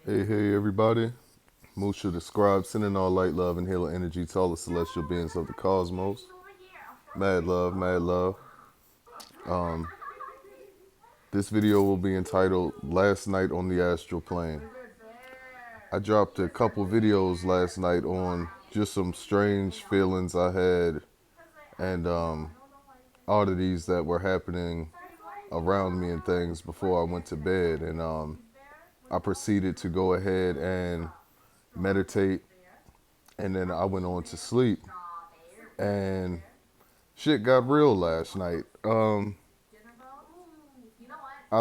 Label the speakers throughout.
Speaker 1: Hey, everybody. Musha the scribe, sending all light, love, and healing energy to all the celestial beings of the cosmos. Mad love, mad love. This video will be entitled Last Night on the Astral Plane. I dropped a couple videos last night on just some strange feelings I had and oddities that were happening around me and things before I went to bed. And I proceeded to go ahead and meditate, and then I went on to sleep. And shit got real last night. I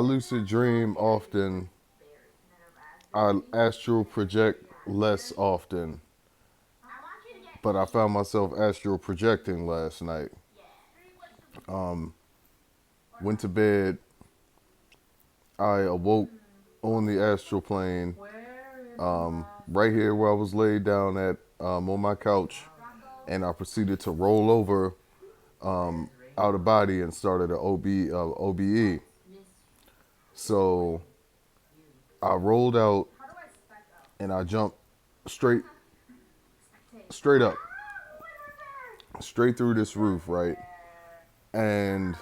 Speaker 1: lucid dream often. I astral project less often. But I found myself astral projecting last night. Went to bed. I awoke on the astral plane, right here where I was laid down at on my couch, and I proceeded to roll over out of body and started an OBE. So I rolled out and I jumped straight straight up, straight through this roof, right? And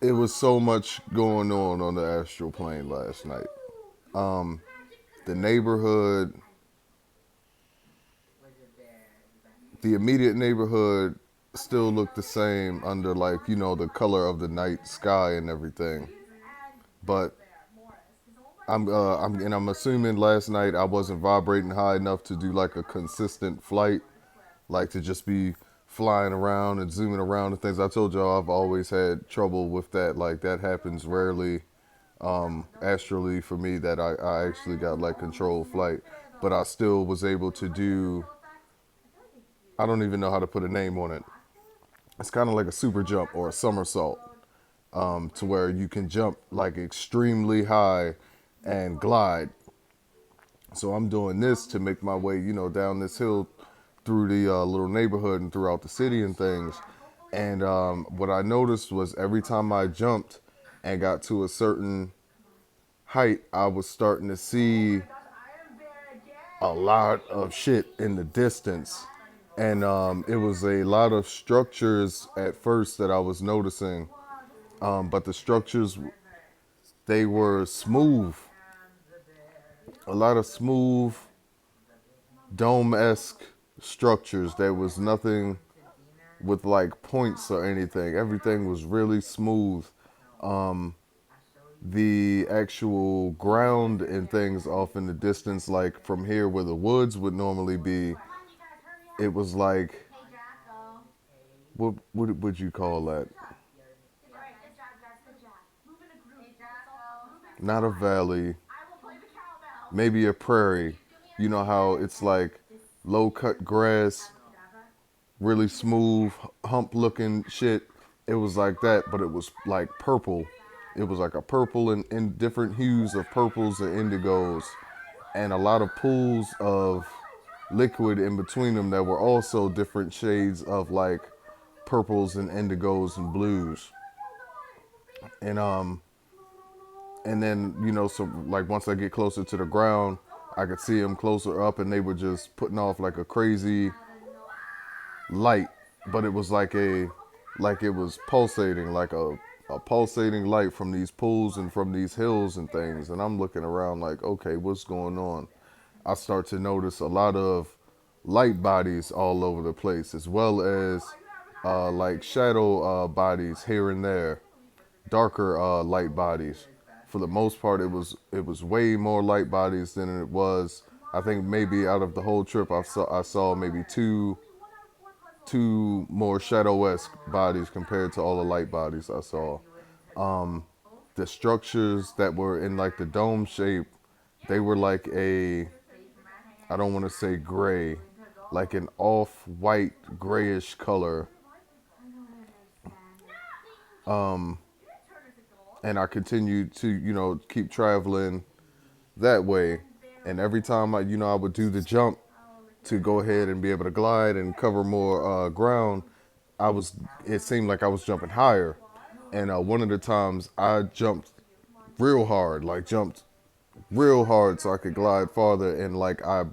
Speaker 1: it was so much going on the astral plane last night. The neighborhood, the immediate neighborhood still looked the same under, like, the color of the night sky and everything. But I'm assuming last night I wasn't vibrating high enough to do like a consistent flight, like to just be flying around and zooming around and things. I told y'all I've always had trouble with that. Like that happens rarely astrally for me, that I actually got like controlled flight. But I still was able to do, I don't even know how to put a name on it. It's kind of like a super jump or a somersault, to where you can jump like extremely high and glide. So I'm doing this to make my way, down this hill through the little neighborhood and throughout the city and things. And what I noticed was every time I jumped and got to a certain height, I was starting to see a lot of shit in the distance. And it was a lot of structures at first that I was noticing. But the structures, they were smooth. A lot of smooth, dome-esque structures. There was nothing with like points or anything. Everything was really smooth. The actual ground and things off in the distance, like from here where the woods would normally be, it was like, what would you call that? Not a valley, maybe a prairie. You know how it's like low cut grass, really smooth, hump looking shit. It was like that, but it was like purple. It was like a purple and in different hues of purples and indigos, and a lot of pools of liquid in between them that were also different shades of like purples and indigos and blues. And then so like once I get closer to the ground, I could see them closer up, and they were just putting off like a crazy light, but it was like it was pulsating, like a pulsating light from these pools and from these hills and things. And I'm looking around like, okay, what's going on? I start to notice a lot of light bodies all over the place, as well as like shadow bodies here and there, darker light bodies. For the most part, it was way more light bodies than it was. I think maybe out of the whole trip, I saw maybe two more shadow-esque bodies compared to all the light bodies I saw. The structures that were in like the dome shape, they were like I don't want to say gray, like an off-white grayish color. And I continued to, keep traveling that way. And every time I would do the jump to go ahead and be able to glide and cover more ground, it seemed like I was jumping higher. And one of the times I jumped real hard, like jumped real hard so I could glide farther. And like I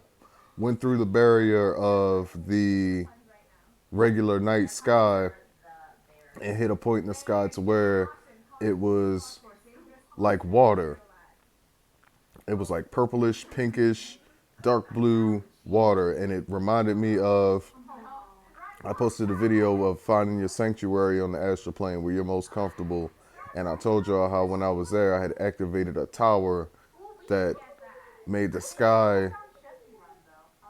Speaker 1: went through the barrier of the regular night sky and hit a point in the sky to where it was like water. It was like purplish, pinkish, dark blue water. And it reminded me of, I posted a video of finding your sanctuary on the astral plane where you're most comfortable. And I told y'all how when I was there, I had activated a tower that made the sky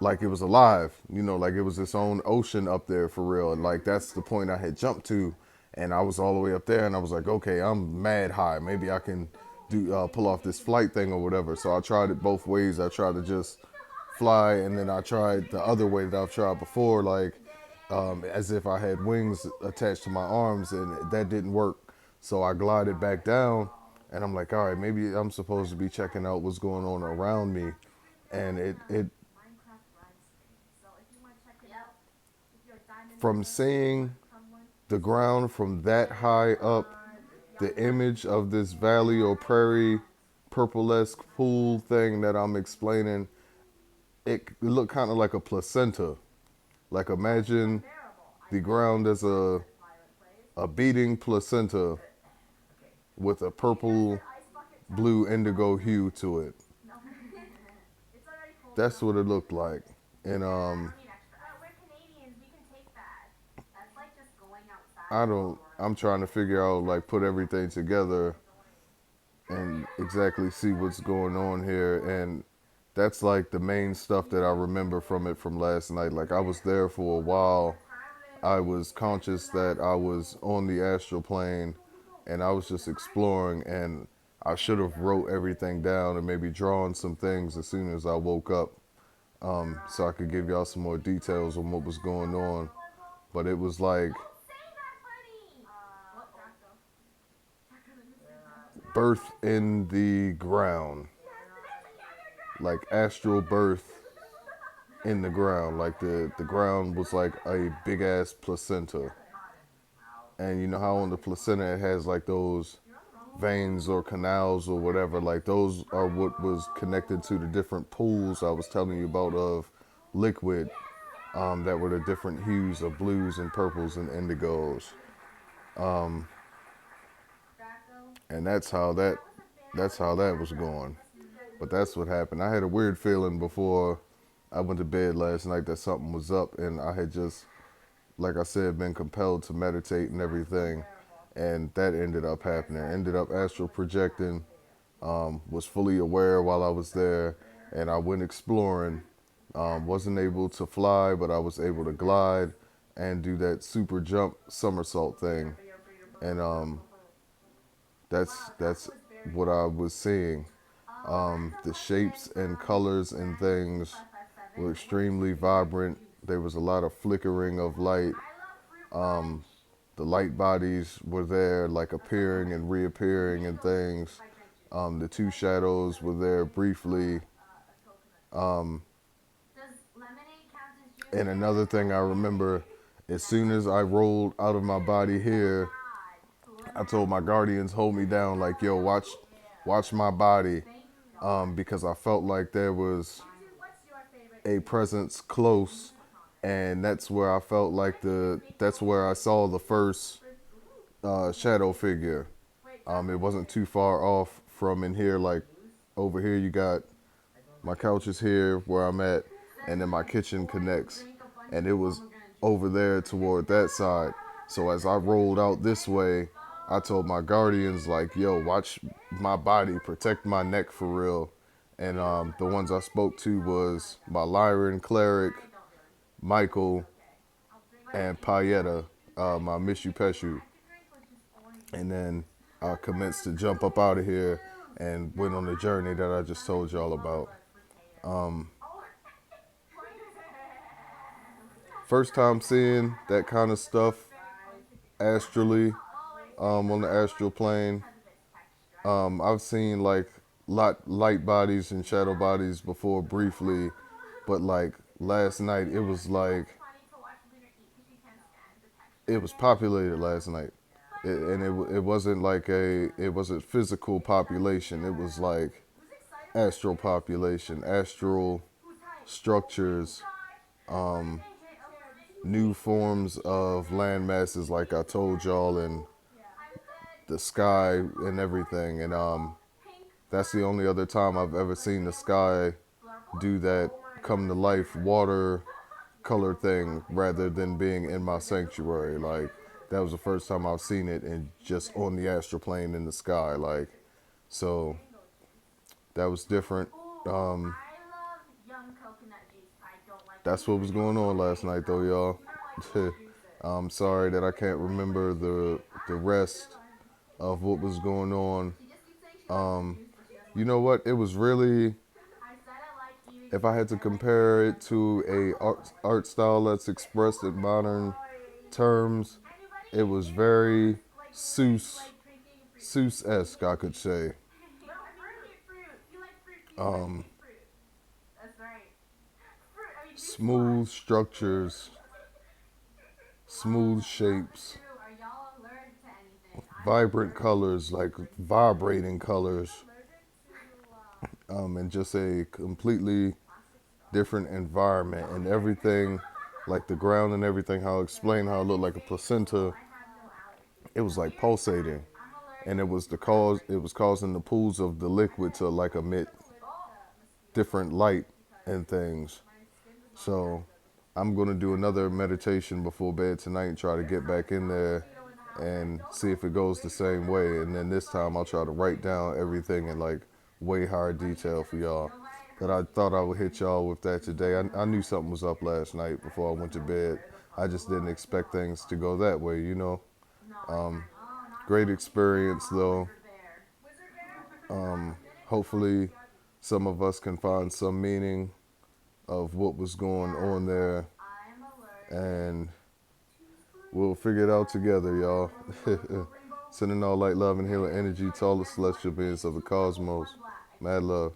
Speaker 1: like it was alive, like it was its own ocean up there for real. And like that's the point I had jumped to, and I was all the way up there, and I was like, okay, I'm mad high. Maybe I can do pull off this flight thing or whatever. So I tried it both ways. I tried to just fly, and then I tried the other way that I've tried before, like as if I had wings attached to my arms, and that didn't work. So I glided back down, and I'm like, all right, maybe I'm supposed to be checking out what's going on around me, and it from seeing the ground from that high up, the image of this valley or prairie purple-esque pool thing that I'm explaining, it looked kind of like a placenta. Like imagine the ground as a beating placenta with a purple, blue, indigo hue to it. That's what it looked like. And I'm trying to figure out, like, put everything together and exactly see what's going on here. And that's like the main stuff that I remember from it from last night. Like I was there for a while. I was conscious that I was on the astral plane and I was just exploring, and I should have wrote everything down and maybe drawn some things as soon as I woke up, so I could give y'all some more details on what was going on. But it was like birth in the ground, like astral birth in the ground. Like the ground was like a big ass placenta. And you know how on the placenta it has like those veins or canals or whatever, like those are what was connected to the different pools I was telling you about of liquid, that were the different hues of blues and purples and indigos. And that's how that was going. But that's what happened. I had a weird feeling before I went to bed last night that something was up, and I had just, like I said, been compelled to meditate and everything, and that ended up happening. Ended up astral projecting, was fully aware while I was there, and I went exploring. Wasn't able to fly, but I was able to glide and do that super jump somersault thing, and that's what I was seeing. The shapes and colors and things were extremely vibrant. There was a lot of flickering of light. The light bodies were there, like appearing and reappearing and things. The two shadows were there briefly. And another thing I remember, as soon as I rolled out of my body here, I told my guardians, hold me down, like, yo, watch my body, because I felt like there was a presence close, and that's where I felt like that's where I saw the first shadow figure. It wasn't too far off from in here, like over here you got my couch is here where I'm at, and then my kitchen connects, and it was over there toward that side. So as I rolled out this way, I told my guardians, like, yo, watch my body, protect my neck for real. And the ones I spoke to was my Lyran cleric, Michael, and Payetta, my Mishu Peshu. And then I commenced to jump up out of here and went on the journey that I just told y'all about. First time seeing that kind of stuff astrally, on the astral plane. I've seen like light bodies and shadow bodies before briefly, but like last night it was populated last night. It wasn't like it wasn't physical population. It was like astral population, astral structures, new forms of land masses, like I told y'all, and the sky and everything. And that's the only other time I've ever seen the sky do that come to life water color thing rather than being in my sanctuary. Like that was the first time I've seen it and just on the astral plane in the sky. Like so that was different. Um, that's what was going on last night though, y'all. I'm sorry that I can't remember the rest of what was going on. You know what? It was really, if I had to compare it to a art style that's expressed in modern terms, it was very Seuss-esque, I could say. Um, Smooth structures, smooth shapes, vibrant colors, like vibrating colors, and just a completely different environment and everything, like the ground and everything. How I explain how it looked like a placenta. It was like pulsating, and it was the cause. It was causing the pools of the liquid to like emit different light and things. So I'm gonna do another meditation before bed tonight and try to get back in there and see if it goes the same way. And then this time I'll try to write down everything in like way higher detail for y'all. But I thought I would hit y'all with that today. I knew something was up last night before I went to bed. I just didn't expect things to go that way, you know. Great experience though. Hopefully some of us can find some meaning of what was going on there, and we'll figure it out together, y'all. Sending all light, love, and healing energy to all the celestial beings of the cosmos. Mad love.